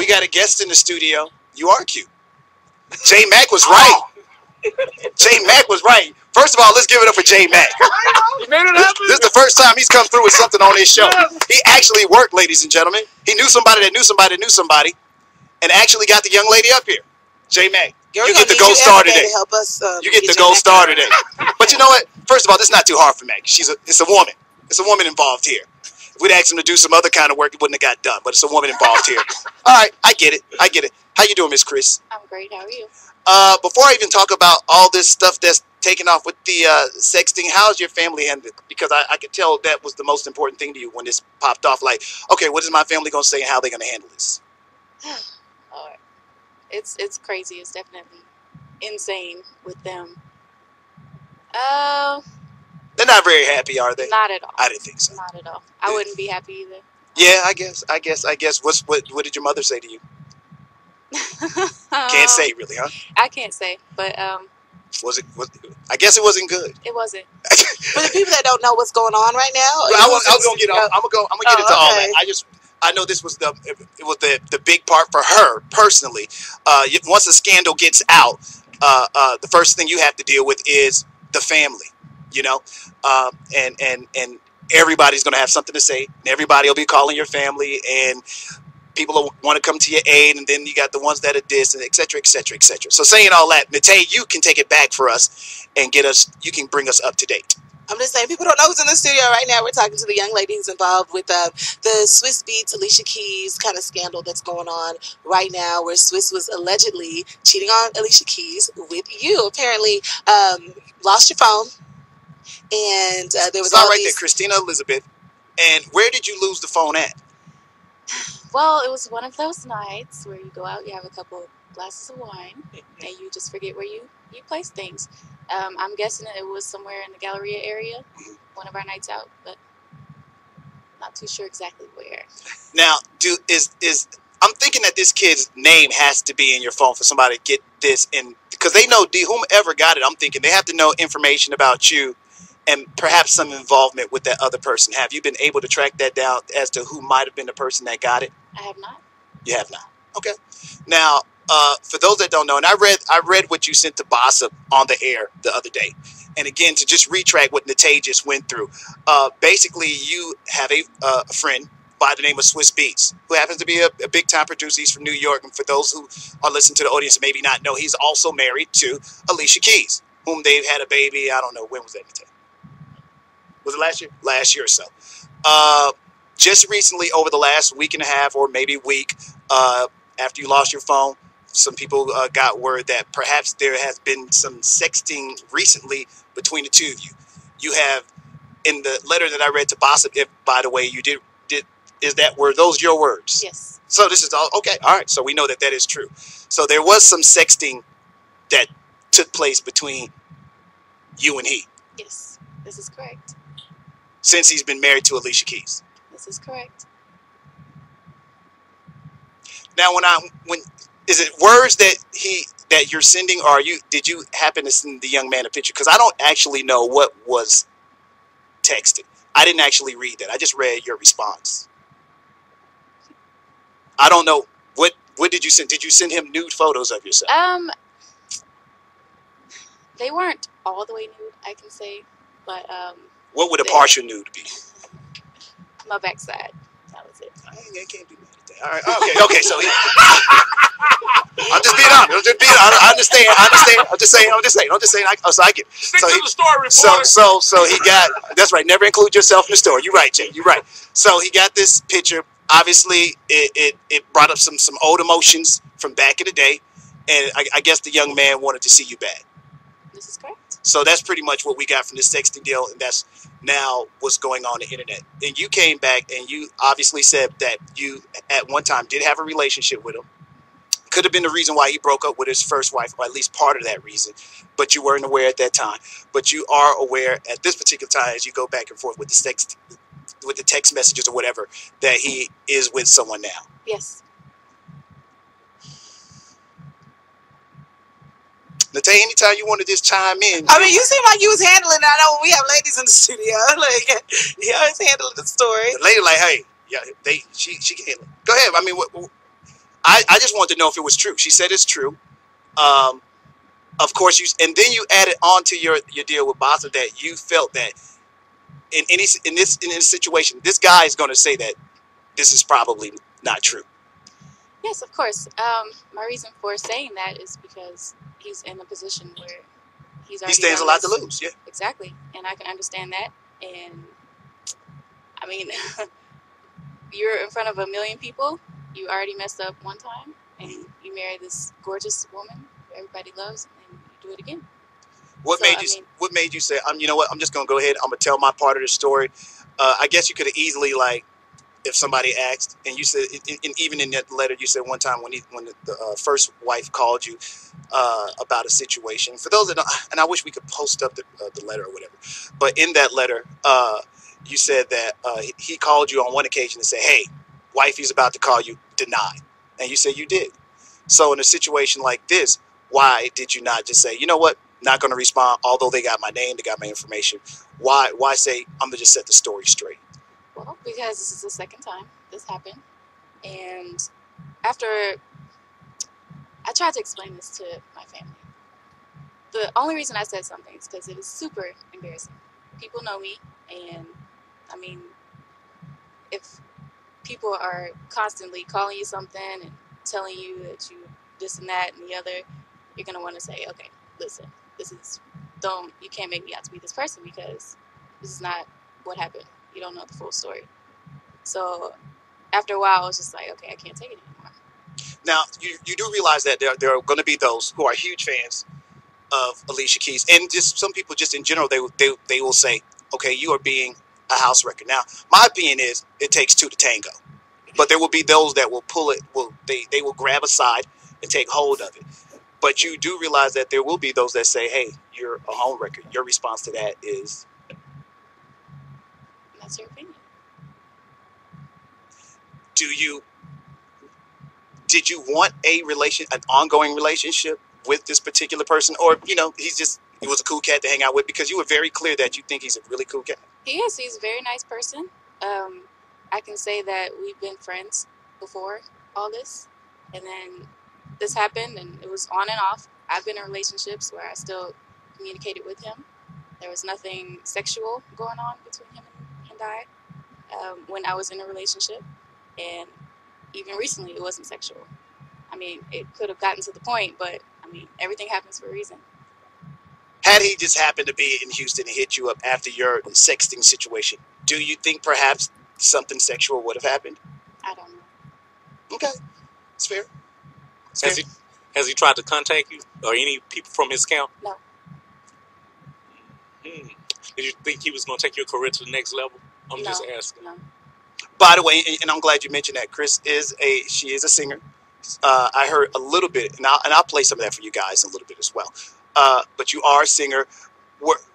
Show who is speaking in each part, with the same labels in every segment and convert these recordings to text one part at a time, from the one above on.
Speaker 1: we got a guest in the studio. You are cute. J Mac was right. J Mac was right. First of all, let's give it up for J Mac.
Speaker 2: You made it happen.
Speaker 1: This is the first time he's come through with something on his show. He actually worked, ladies and gentlemen. He knew somebody that knew somebody that knew somebody, and actually got the young lady up here. J Mac, you get the gold star today.
Speaker 3: Help us,
Speaker 1: you get the gold star today. But you know what? First of all, this is not too hard for Mac. It's a woman. It's a woman involved here. If we'd asked him to do some other kind of work, it wouldn't have got done. But it's a woman involved here. All right, I get it. I get it. How you doing, Miss Chris?
Speaker 4: I'm great. How are you?
Speaker 1: Before I even talk about all this stuff that's taken off with the sexting, how's your family handled it? Because I could tell that was the most important thing to you when this popped off. Like, okay, what is my family going to say and how are they going to handle this?
Speaker 4: It's crazy. It's definitely insane with them.
Speaker 1: They're not very happy, are they?
Speaker 4: Not at all.
Speaker 1: I didn't think so.
Speaker 4: Not at all. I wouldn't be happy either.
Speaker 1: Yeah, I guess. What did your mother say to you? Can't say really, huh?
Speaker 4: I can't say, but
Speaker 1: I guess it wasn't good.
Speaker 4: It wasn't.
Speaker 3: For the people that don't know what's going on right now,
Speaker 1: I'm gonna get into all that. I know this was the big part for her personally. Once a scandal gets out, the first thing you have to deal with is the family, you know, and everybody's gonna have something to say. And everybody will be calling your family, and people will want to come to your aid, and then you got the ones that are dissed, and et cetera, et cetera, et cetera. So saying all that, Nate, you can take it back for us and you can bring us up to date.
Speaker 3: I'm just saying, people don't know who's in the studio right now. We're talking to the young lady who's involved with the Swiss Beats, Alicia Keys kind of scandal that's going on right now, where Swiss was allegedly cheating on Alicia Keys with you. Apparently, lost your phone, and there was all
Speaker 1: right there, Christina Elizabeth. And where did you lose the phone at?
Speaker 4: Well, it was one of those nights where you go out, you have a couple glasses of wine, and you just forget where you place things. I'm guessing it was somewhere in the Galleria area, one of our nights out, but not too sure exactly where.
Speaker 1: Now, I'm thinking that this kid's name has to be in your phone for somebody to get this in, because they know whomever got it. I'm thinking they have to know information about you and perhaps some involvement with that other person. Have you been able to track that down as to who might have been the person that got it?
Speaker 4: I have not.
Speaker 1: You have not. Okay. Now, for those that don't know, and I read what you sent to Bossip on the air the other day. And again, to just retract what Nate just went through. Basically, you have a friend by the name of Swiss Beats, who happens to be a big-time producer. He's from New York. And for those who are listening to the audience and maybe not know, he's also married to Alicia Keys, whom they've had a baby. I don't know. When was that, Nate? Was it last year? Last year or so. Just recently, over the last week and a half or maybe week, after you lost your phone, some people got word that perhaps there has been some sexting recently between the two of you. You have, in the letter that I read to Bossip, if, by the way, you did, were those your words?
Speaker 4: Yes.
Speaker 1: So this is all, okay, all right, so we know that is true. So there was some sexting that took place between you and he.
Speaker 4: Yes, this is correct.
Speaker 1: Since he's been married to Alicia Keys.
Speaker 4: This is correct.
Speaker 1: Now, when is it words that you're sending, or did you happen to send the young man a picture? Because I don't actually know what was texted. I didn't actually read that. I just read your response. I don't know what did you send? Did you send him nude photos of yourself?
Speaker 4: They weren't all the way nude, I can say, but
Speaker 1: what would a partial nude be?
Speaker 4: My backside. That was it.
Speaker 1: I can't be mad at that. All right. Okay. So I'm just being honest. I understand. I'm just saying. So I get.
Speaker 2: Stick to the story, reporter.
Speaker 1: So he got. That's right. Never include yourself in the story. You're right, Jay. You're right. So he got this picture. Obviously, it brought up some old emotions from back in the day, and I guess the young man wanted to see you bad.
Speaker 4: This is correct.
Speaker 1: So that's pretty much what we got from this sexting deal, and that's now what's going on the internet. And you came back, and you obviously said that you, at one time, did have a relationship with him. Could have been the reason why he broke up with his first wife, or at least part of that reason. But you weren't aware at that time. But you are aware at this particular time, as you go back and forth with the text messages or whatever, that he is with someone now.
Speaker 4: Yes.
Speaker 1: Natalia, anytime you want to just chime in.
Speaker 3: I mean, you seem like you was handling it. I know when we have ladies in the studio, like, you always handling the story.
Speaker 1: The lady like, hey, yeah, she can handle it. Go ahead. I mean, I just wanted to know if it was true. She said it's true. Um, of course, and then you added on to your deal with Bossa that you felt that in this situation, this guy is going to say that this is probably not true.
Speaker 4: Yes, of course. My reason for saying that is because he's in a position where he's already
Speaker 1: He stands a
Speaker 4: done
Speaker 1: lot
Speaker 4: this.
Speaker 1: to lose. Yeah,
Speaker 4: Exactly, and I can understand that. And I mean, you're in front of 1 million people. You already messed up one time, and you marry this gorgeous woman who everybody loves, and you do it again.
Speaker 1: What made you say, you know what? I'm just gonna go ahead. I'm gonna tell my part of the story. I guess you could have easily, like, if somebody asked, and you said, and even in that letter, you said one time when the first wife called you about a situation. For those that don't, and I wish we could post up the letter or whatever, but in that letter, you said that he called you on one occasion and said, "Hey, wifey's about to call you. Deny," and you said you did. So in a situation like this, why did you not just say, you know what? Not going to respond, although they got my name, they got my information. Why say, I'm going to just set the story straight?
Speaker 4: Well, because this is the second time this happened. And after I tried to explain this to my family. The only reason I said something is because it is super embarrassing. People know me, and I mean, if people are constantly calling you something and telling you that you this and that and the other, you're going to want to say, okay, listen, you can't make me out to be this person because this is not what happened. You don't know the full story. So after a while, I was just like, okay, I can't take it anymore.
Speaker 1: Now, you do realize that there are going to be those who are huge fans of Alicia Keys, and just some people just in general, they will say, okay, you are being a house wrecker. Now, my opinion is it takes two to tango, but there will be those that will pull it, they will grab a side and take hold of it. But you do realize that there will be those that say, hey, you're a home wrecker. Your response to that is?
Speaker 4: That's your opinion.
Speaker 1: Did you want an ongoing relationship with this particular person? Or, he was a cool cat to hang out with, because you were very clear that you think he's a really cool cat.
Speaker 4: He is. He's a very nice person. I can say that we've been friends before all this. And then this happened, and it was on and off. I've been in relationships where I still communicated with him. There was nothing sexual going on between him and I when I was in a relationship. And even recently, it wasn't sexual. I mean, it could have gotten to the point, but, I mean, everything happens for a reason.
Speaker 1: Had he just happened to be in Houston and hit you up after your sexting situation, do you think perhaps something sexual would have happened?
Speaker 4: I don't know.
Speaker 1: Okay. It's fair.
Speaker 2: Has he tried to contact you or any people from his camp?
Speaker 4: No.
Speaker 2: Did you think he was going to take your career to the next level? I'm just asking.
Speaker 4: No.
Speaker 1: By the way, and I'm glad you mentioned that, Chris she is a singer. I heard a little bit, and I'll play some of that for you guys a little bit as well. But you are a singer.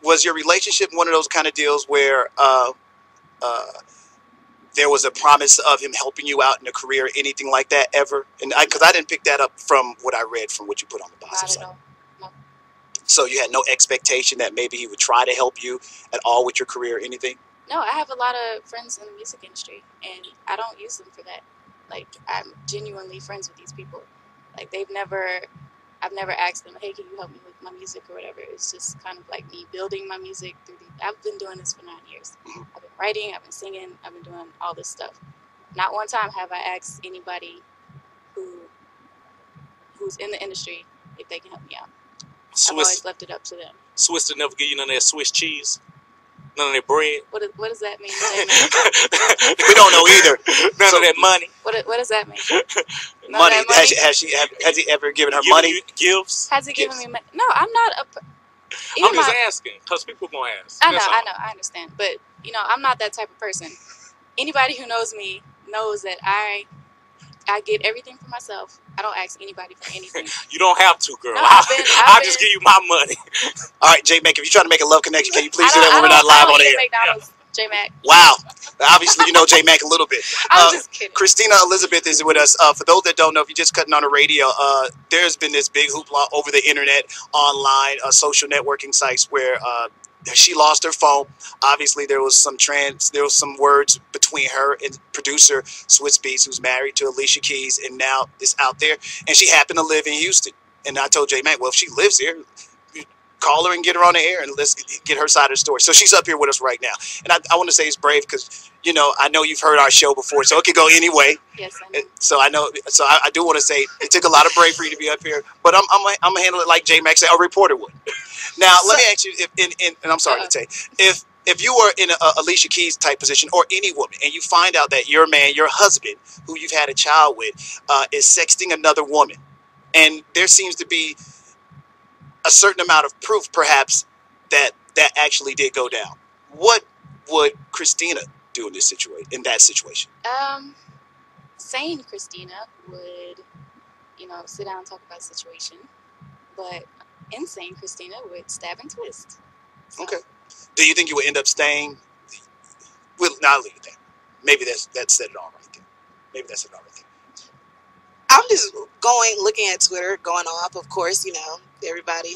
Speaker 1: Was your relationship one of those kind of deals where there was a promise of him helping you out in a career, anything like that ever? And because I didn't pick that up from what I read from what you put on the Bossa site.
Speaker 4: No.
Speaker 1: So you had no expectation that maybe he would try to help you at all with your career or anything?
Speaker 4: No, I have a lot of friends in the music industry, and I don't use them for that. Like, I'm genuinely friends with these people. Like, I've never asked them, hey, can you help me with my music or whatever. It's just kind of like me building my music I've been doing this for 9 years. I've been writing, I've been singing, I've been doing all this stuff. Not one time have I asked anybody who's in the industry if they can help me out. I've always left it up to them.
Speaker 2: Swiss to never give you none of that Swiss cheese? None of that bread?
Speaker 4: What does that mean?
Speaker 1: We don't know either.
Speaker 2: None of that money?
Speaker 4: What does that mean?
Speaker 1: Money. Has he ever given her money?
Speaker 2: Gifts?
Speaker 4: Has he given me money? No, I'm not
Speaker 2: I'm just asking, because people are going to ask.
Speaker 4: I know, I understand. But, I'm not that type of person. Anybody who knows me knows that I get everything for myself. I don't ask anybody for anything.
Speaker 2: You don't have to, girl.
Speaker 4: No,
Speaker 2: I'll just give you my money.
Speaker 1: All right, J-Mac, if you're trying to make a love connection, can you please do that when we're not live on air?
Speaker 4: McDonald's, J-Mac.
Speaker 1: Wow. Obviously, you know J-Mac a little bit.
Speaker 4: I'm just kidding.
Speaker 1: Christina Elizabeth is with us. For those that don't know, if you're just cutting on the radio, there's been this big hoopla over the internet, online, social networking sites where she lost her phone. Obviously, there was some words between her and producer Swiss Beats, who's married to Alicia Keys, and now is out there. And she happened to live in Houston. And I told J Mac, well, if she lives here, call her and get her on the air and let's get her side of the story. So she's up here with us right now. And I want to say it's brave because, I know you've heard our show before, so it could go any way.
Speaker 4: Yes, I know.
Speaker 1: So I do want to say it took a lot of bravery to be up here, but I'm gonna handle it like J Mac said a reporter would. Now, let me ask you, and I'm sorry to say, if you were in a Alicia Keys type position or any woman, and you find out that your man, your husband, who you've had a child with, is sexting another woman, and there seems to be a certain amount of proof, perhaps, that actually did go down, what would Christina do in that situation?
Speaker 4: Sane Christina would, sit down and talk about the situation, but insane Christina would stab and twist. So.
Speaker 1: Okay. Do you think you would end up staying? Well, I'll leave it there. Maybe that said it all right there. Maybe that's it all right there.
Speaker 3: I'm just looking at Twitter, going off. Of course, everybody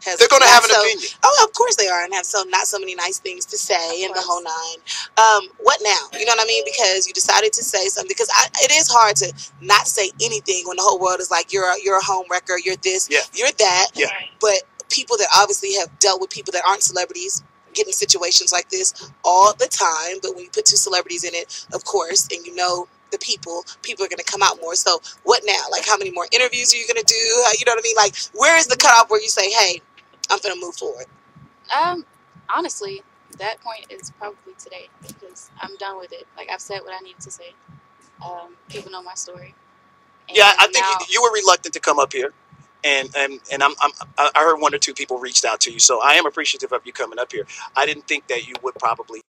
Speaker 3: has.
Speaker 1: They're going to have an opinion.
Speaker 3: Oh, of course they are, and have not so many nice things to say, and the whole nine. What now? You know what I mean? Because you decided to say something. Because it is hard to not say anything when the whole world is like, you're a home wrecker, you're this, you're that.
Speaker 1: Yeah.
Speaker 3: But people that obviously have dealt with people that aren't celebrities get in situations like this all the time. But when you put two celebrities in it, of course, and the people are going to come out more. So what now? Like, how many more interviews are you going to do? You know what I mean? Like, where is the cutoff where you say, hey, I'm going to move forward?
Speaker 4: Honestly, that point is probably today, because I'm done with it. Like, I've said what I needed to say. People know my story. And
Speaker 1: yeah, I think you were reluctant to come up here, and I heard one or two people reached out to you, so I am appreciative of you coming up here. I didn't think that you would probably